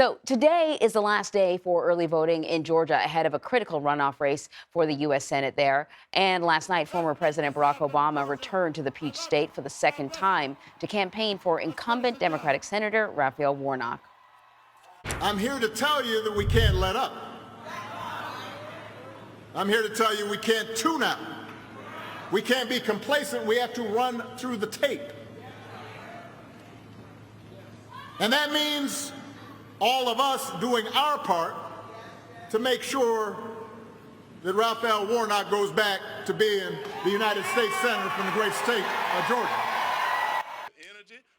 So today is the last day for early voting in Georgia ahead of a critical runoff race for the U.S. Senate there. And last night, former President Barack Obama returned to the Peach State for the second time to campaign for incumbent Democratic Senator Raphael Warnock. I'm here to tell you that we can't let up. I'm here to tell you we can't tune out. We can't be complacent. We have to run through the tape. And that means all of us doing our part to make sure that Raphael Warnock goes back to being the United States Senator from the great state of Georgia.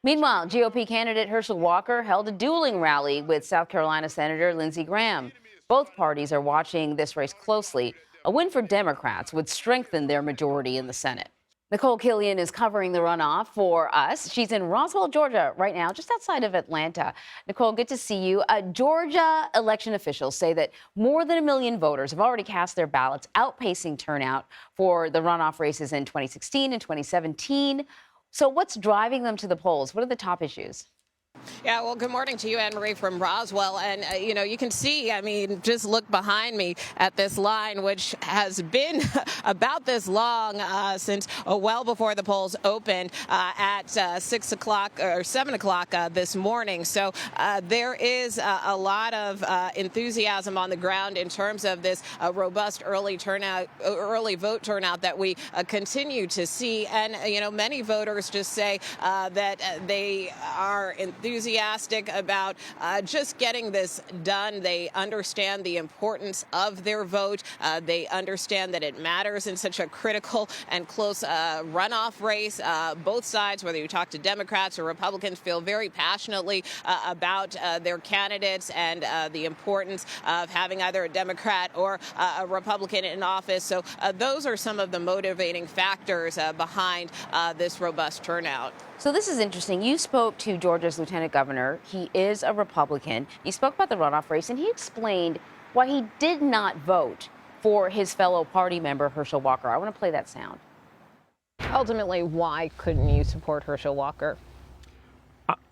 Meanwhile, GOP candidate Herschel Walker held a dueling rally with South Carolina Senator Lindsey Graham. Both parties are watching this race closely. A win for Democrats would strengthen their majority in the Senate. Nikole Killion is covering the runoff for us. She's in Roswell, Georgia right now, just outside of Atlanta. Nikole, good to see you. Georgia election officials say that more than 1 million voters have already cast their ballots, outpacing turnout for the runoff races in 2016 and 2017. So what's driving them to the polls? What are the top issues? Yeah, well, good morning to you, Anne Marie, from Roswell. And, you can see, just look behind me at this line, which has been about this long since well before the polls opened at 6 o'clock or 7 o'clock this morning. So there is a lot of enthusiasm on the ground in terms of this robust early vote turnout that we continue to see. And, many voters just say that they are enthusiastic about just getting this done. They understand the importance of their vote. They understand that it matters in such a critical and close runoff race. Both sides, whether you talk to Democrats or Republicans, feel very passionately about their candidates and the importance of having either a Democrat or a Republican in office. So those are some of the motivating factors behind this robust turnout. So this is interesting. You spoke to Georgia's lieutenant governor. He is a Republican. You spoke about the runoff race, and he explained why he did not vote for his fellow party member, Herschel Walker. I want to play that sound. Ultimately, why couldn't you support Herschel Walker?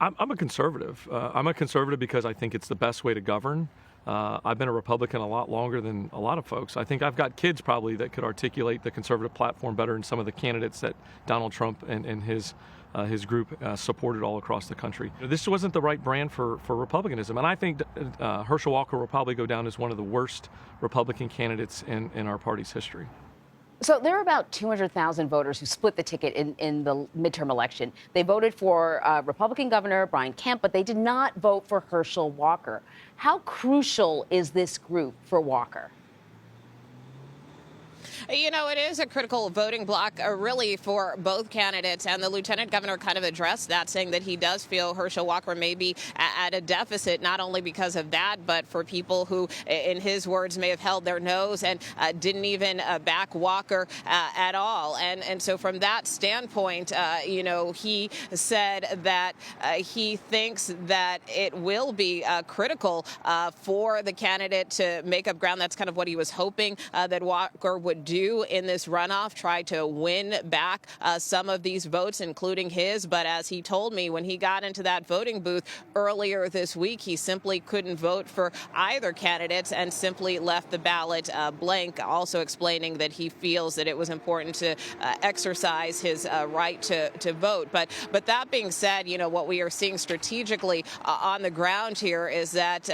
I'm a conservative. I'm a conservative because I think it's the best way to govern. I've been a Republican a lot longer than a lot of folks. I think I've got kids probably that could articulate the conservative platform better than some of the candidates that Donald Trump and his group supported all across the country. This wasn't the right brand for Republicanism. And I think Herschel Walker will probably go down as one of the worst Republican candidates in our party's history. So there are about 200,000 voters who split the ticket in the midterm election. They voted for Republican Governor Brian Kemp, but they did not vote for Herschel Walker. How crucial is this group for Walker? It is a critical voting bloc, really, for both candidates. And the lieutenant governor kind of addressed that, saying that he does feel Herschel Walker may be at a deficit, not only because of that, but for people who, in his words, may have held their nose and didn't even back Walker at all. And so from that standpoint, he said that he thinks that it will be critical for the candidate to make up ground. That's kind of what he was hoping that Walker would do in this runoff, try to win back some of these votes, including his. But as he told me when he got into that voting booth earlier this week, he simply couldn't vote for either candidates and simply left the ballot blank, also explaining that he feels that it was important to exercise his right to vote. But that being said, what we are seeing strategically on the ground here is that,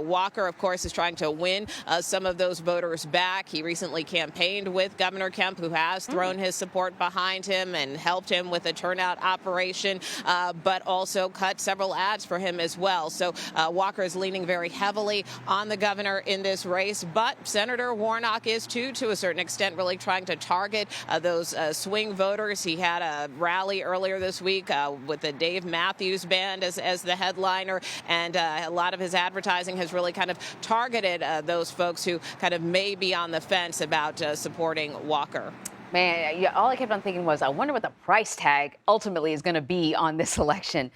Walker, of course, is trying to win some of those voters back. He recently campaigned with Governor Kemp, who has thrown his support behind him and helped him with a turnout operation, but also cut several ads for him as well. So Walker is leaning very heavily on the governor in this race, but Senator Warnock is too, to a certain extent, really trying to target those swing voters. He had a rally earlier this week with the Dave Matthews Band as the headliner, and a lot of his advertising has really kind of targeted those folks who kind of may be on the fence about supporting Walker. Man, yeah, all I kept on thinking was, I wonder what the price tag ultimately is going to be on this election.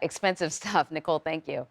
Expensive stuff. Nikole, thank you.